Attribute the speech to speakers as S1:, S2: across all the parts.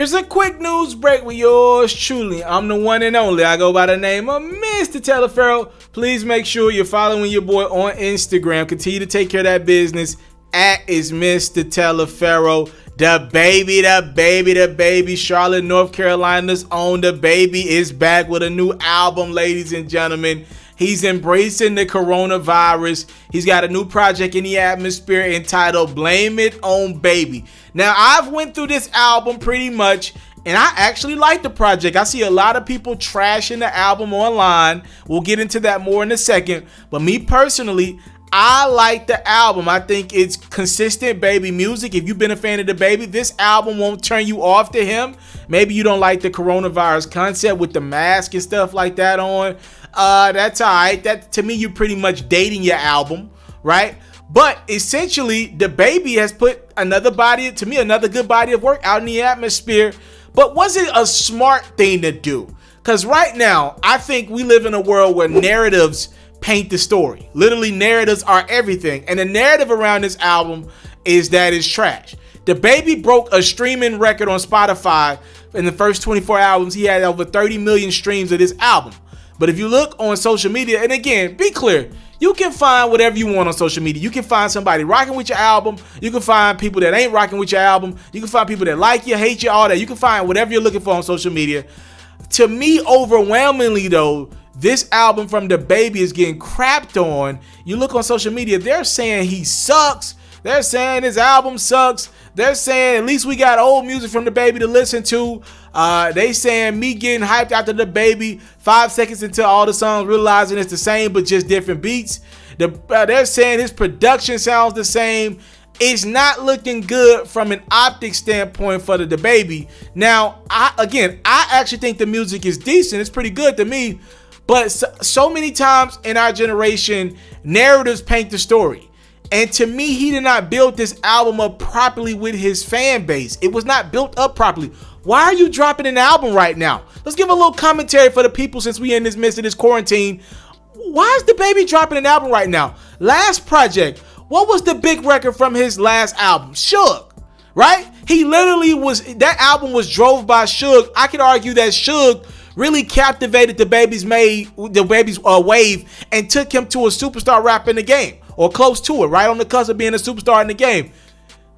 S1: Here's a quick news break with yours truly. I'm the one and only. I go by the name of Mr. TALIAFERRO. Please make sure you're following your boy on Instagram. Continue to take care of that business. Is Mr. TALIAFERRO. The baby. Charlotte, North Carolina's own The Baby is back with a new album, ladies and gentlemen. He's embracing the coronavirus. He's got a new project in the atmosphere entitled Blame It on Baby. Now, I've went through this album pretty much, and I actually like the project. I see a lot of people trashing the album online. We'll get into that more in a second. But me personally, I like the album. I think it's consistent baby music. If you've been a fan of The Baby, this album won't turn you off to him. Maybe you don't like the coronavirus concept with the mask and stuff like that on. That's all right. That, to me, you're pretty much dating your album, right? But essentially, The Baby has put another good body of work out in the atmosphere. But was it a smart thing to do? Because right now, I think we live in a world where narratives paint the story. Literally, narratives are everything. And the narrative around this album is that it's trash. The Baby broke a streaming record on Spotify. In the first 24 hours, he had over 30 million streams of this album. But if you look on social media, and again, be clear, you can find whatever you want on social media. You can find somebody rocking with your album. You can find people that ain't rocking with your album. You can find people that like you, hate you, all that. You can find whatever you're looking for on social media. To me, overwhelmingly though, this album from The Baby is getting crapped on. You look on social media, they're saying he sucks. They're saying his album sucks. They're saying at least we got old music from The Baby to listen to. They saying me getting hyped after The Baby 5 seconds into all the songs, realizing it's the same but just different beats. They're saying his production sounds the same. It's not looking good from an optics standpoint for the Baby. Now, I actually think the music is decent. It's pretty good to me. But so many times in our generation, narratives paint the story. And to me, he did not build this album up properly with his fan base. It was not built up properly. Why are you dropping an album right now? Let's give a little commentary for the people since we in this midst of this quarantine. Why is The Baby dropping an album right now? Last project, what was the big record from his last album? Suge, right? He literally that album was drove by Suge. I could argue that Suge really captivated the Baby's wave and took him to a superstar rap in the game, or close to it, right on the cusp of being a superstar in the game.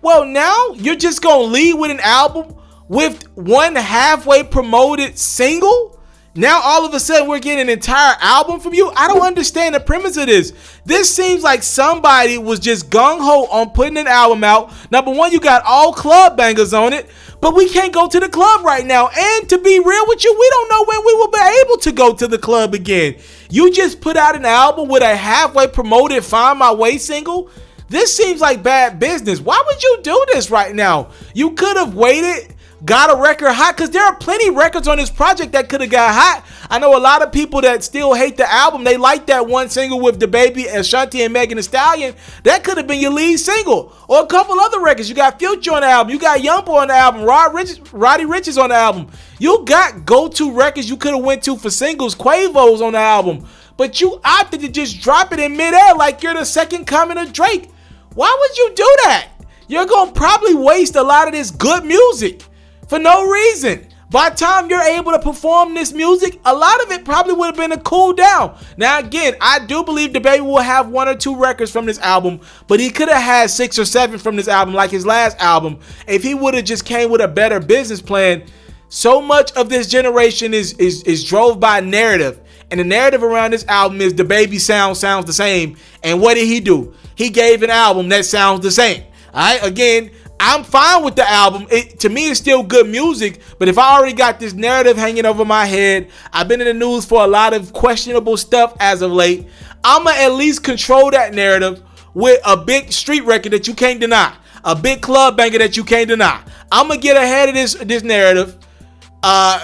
S1: Well, now you're just gonna lead with an album with one halfway promoted single? Now all of a sudden we're getting an entire album from you? I don't understand the premise of this. This seems like somebody was just gung-ho on putting an album out. Number one, you got all club bangers on it, but we can't go to the club right now. And to be real with you, we don't know when we will be able to go to the club again. You just put out an album with a halfway promoted Find My Way single? This seems like bad business. Why would you do this right now? You could have waited, got a record hot, because there are plenty of records on this project that could have got hot. I know a lot of people that still hate the album. They like that one single with The Baby, Ashanti, and Megan Thee Stallion. That could have been your lead single. Or a couple other records. You got Future on the album. You got Young Boy on the album. Roddy Ricch is on the album. You got go-to records you could have went to for singles. Quavo's on the album. But you opted to just drop it in midair like you're the second coming of Drake. Why would you do that? You're going to probably waste a lot of this good music for no reason. By the time you're able to perform this music, a lot of it probably would have been a cool down. Now again, I do believe The Baby will have 1 or 2 records from this album, but he could have had 6 or 7 from this album like his last album if he would have just came with a better business plan. So much of this generation is drove by narrative, and the narrative around this album is The Baby sounds the same. And what did he do? He gave an album that sounds the same. All right, again, I'm fine with the album. To me, it's still good music, but if I already got this narrative hanging over my head, I've been in the news for a lot of questionable stuff as of late, I'ma at least control that narrative with a big street record that you can't deny, a big club banger that you can't deny. I'ma get ahead of this narrative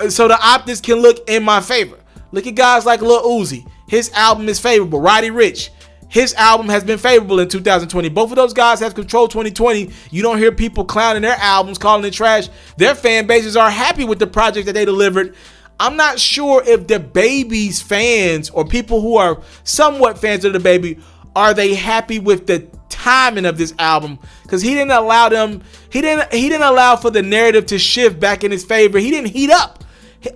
S1: so the optics can look in my favor. Look at guys like Lil Uzi. His album is favorable. Roddy Ricch, his album has been favorable in 2020. Both of those guys have controlled 2020. You don't hear people clowning their albums, calling it trash. Their fan bases are happy with the project that they delivered. I'm not sure if The Baby's fans or people who are somewhat fans of The Baby, are they happy with the timing of this album, because he didn't allow for the narrative to shift back in his favor. He didn't heat up.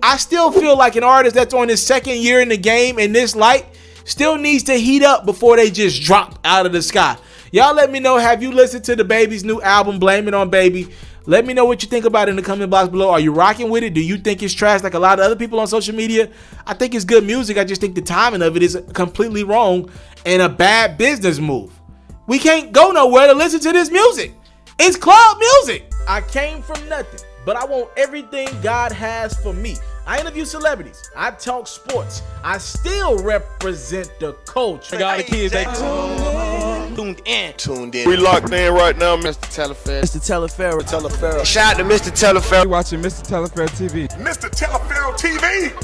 S1: I still feel like an artist that's on his second year in the game in this light still needs to heat up before they just drop out of the sky. Y'all let me know, have you listened to the Baby's new album, Blame It on Baby? Let me know what you think about it in the comment box below. Are you rocking with it? Do you think it's trash like a lot of other people on social media? I think it's good music. I just think the timing of it is completely wrong and a bad business move. We can't go nowhere to listen to this music. It's club music. I came from nothing, but I want everything God has for me. I interview celebrities. I talk sports. I still represent the culture.
S2: I got the kids, they tuned in.
S3: We locked in right now,
S2: Mr. TALIAFERRO.
S3: Shout out to Mr. TALIAFERRO.
S4: You're watching Mr. TALIAFERRO TV.
S3: Mr. TALIAFERRO TV.